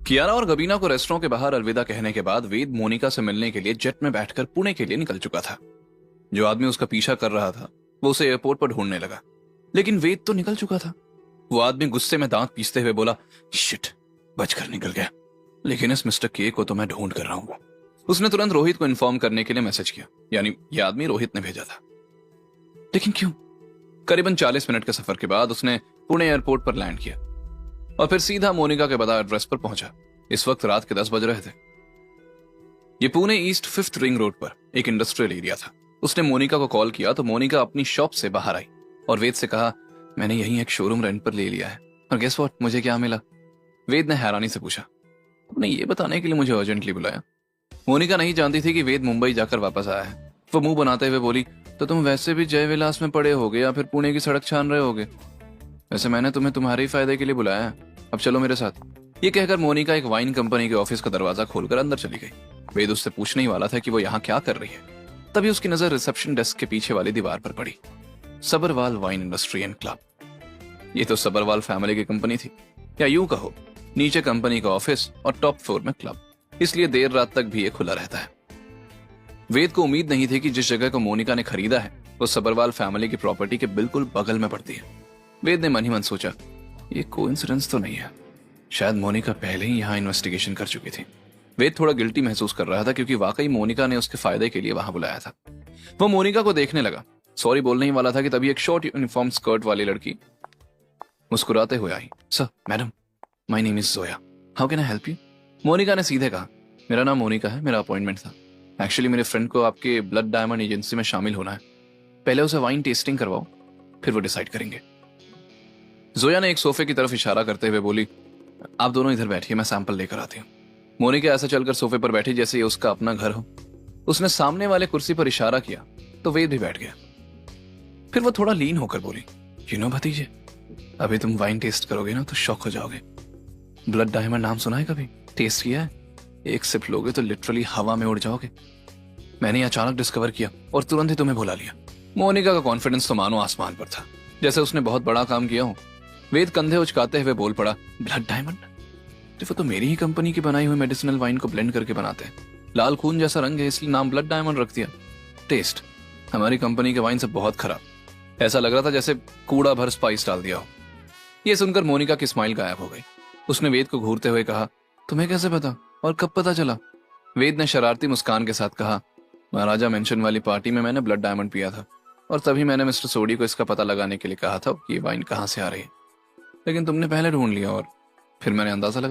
कियारा और गबीना को रेस्टोरेंट के बाहर अलविदा कहने के बाद वेद मोनिका से मिलने के लिए जेट में बैठकर पुणे के लिए निकल चुका था। जो आदमी उसका पीछा कर रहा था वो उसे एयरपोर्ट पर ढूंढने लगा, लेकिन वेद तो निकल चुका था। वो आदमी गुस्से में दांत पीसते हुए बोला, शिट, बचकर निकल गया, लेकिन इस मिस्टर के को तो मैं ढूंढ कर रहा हूं। उसने तुरंत रोहित को इन्फॉर्म करने के लिए मैसेज किया, यानी यह आदमी रोहित ने भेजा था। लेकिन क्यों? करीबन 40 मिनट के सफर के बाद उसने पुणे एयरपोर्ट पर लैंड किया और फिर सीधा मोनिका के बताए एड्रेस पर पहुंचा। इस वक्त रात के 10 बज रहे थे। ये Pune east 5th ring road पर एक इंडस्ट्रियल एरिया था। उसने मोनिका को कॉल किया तो मोनिका अपनी शॉप से बाहर आई और वेद से कहा, मैंने यहीं एक शोरूम रेंट पर ले लिया है और गेस व्हाट, मुझे क्या मिला? वेद ने हैरानी से पूछा, तुमने ये बताने के लिए मुझे अर्जेंटली बुलाया? मोनिका नहीं जानती थी कि वेद मुंबई जाकर वापस आया है। वो मुंह बनाते हुए बोली, तो तुम वैसे भी जय विलास में पड़े होगे या फिर पुणे की सड़क छान रहे होगे। वैसे मैंने तुम्हें तुम्हारे ही फायदे के लिए बुलाया है, अब चलो मेरे साथ। ये कहकर मोनिका एक वाइन कंपनी के ऑफिस का दरवाजा खोलकर अंदर चली गई। वेद उससे पूछने ही वाला था कि वो यहाँ क्या कर रही है, तभी उसकी नजर रिसेप्शन डेस्क के पीछे वाली दीवार पर पड़ी। Sabharwal wine industry and club. ये तो सबरवाल फैमिली की कंपनी थी, या यूं कहो नीचे कंपनी का ऑफिस और टॉप फ्लोर में क्लब, इसलिए देर रात तक भी ये खुला रहता है। वेद को उम्मीद नहीं थी कि जिस जगह को मोनिका ने खरीदा है वो सबरवाल फैमिली की प्रॉपर्टी के बिल्कुल बगल में पड़ती है। वेद ने मन ही मन सोचा, ये कोइंसिडेंस तो नहीं है, शायद मोनिका पहले ही यहाँ इन्वेस्टिगेशन कर चुकी थी। वेद थोड़ा गिल्टी महसूस कर रहा था क्योंकि वाकई मोनिका ने उसके फायदे के लिए वहां बुलाया था। वो मोनिका को देखने लगा, सॉरी बोलने ही वाला था कि तभी एक शॉर्ट यूनिफॉर्म स्कर्ट वाली लड़की मुस्कुराते हुए आई। Sir, madam, my name is Zoya, how can I help you? Monica ने सीधे कहा, मेरा नाम मोनिका है, मेरा अपॉइंटमेंट था। एक्चुअली मेरे फ्रेंड को आपके ब्लड डायमंड एजेंसी में शामिल होना है, पहले उसे वाइन टेस्टिंग करवाओ, फिर वो डिसाइड करेंगे। जोया ने एक सोफे की तरफ इशारा करते हुए बोली, आप दोनों इधर बैठिए, मैं सैंपल लेकर आती हूँ। मोनिका ऐसा चलकर सोफे पर बैठी जैसे ये उसका अपना घर हो। उसने सामने वाले कुर्सी पर इशारा किया तो वेद भी बैठ गया। फिर वो थोड़ा लीन होकर बोली, यू नो भतीजे, अभी तुम वाइन टेस्ट करोगे ना तो शॉक हो जाओगे। ब्लड डायमंड नाम सुना है कभी? टेस्ट किया है? एक सिप लोगे तो लिटरली हवा में उड़ जाओगे। मैंने अचानक डिस्कवर किया और तुरंत ही तुम्हें बुला लिया। मोनिका का कॉन्फिडेंस तो मानो आसमान पर था, जैसे उसने बहुत बड़ा काम किया हो। वेद कंधे उचकाते हुए बोल पड़ा, ब्लड डायमंड? वो तो मेरी ही कंपनी की बनाई हुई मेडिसिनल वाइन को ब्लेंड करके बनाते हैं। लाल खून जैसा रंग है इसलिए नाम ब्लड डायमंड रख दिया। टेस्ट हमारी कंपनी के वाइन से बहुत खराब, ऐसा लग रहा था जैसे कूड़ा भर स्पाइस डाल दिया हो। यह सुनकर मोनिका की स्माइल गायब हो गई। उसने वेद को घूरते हुए कहा, तुम्हें कैसे पता और कब पता चला? वेद ने शरारती मुस्कान के साथ कहा, महाराजा मेंशन वाली पार्टी में मैंने ब्लड डायमंड पिया था और तभी मैंने मिस्टर सोडी को इसका पता लगाने के लिए कहा था कि ये वाइन कहाँ से आ रही है, लेकिन तुमने पहले ढूंढ लिया और फिर मैंने अंदाजा लगा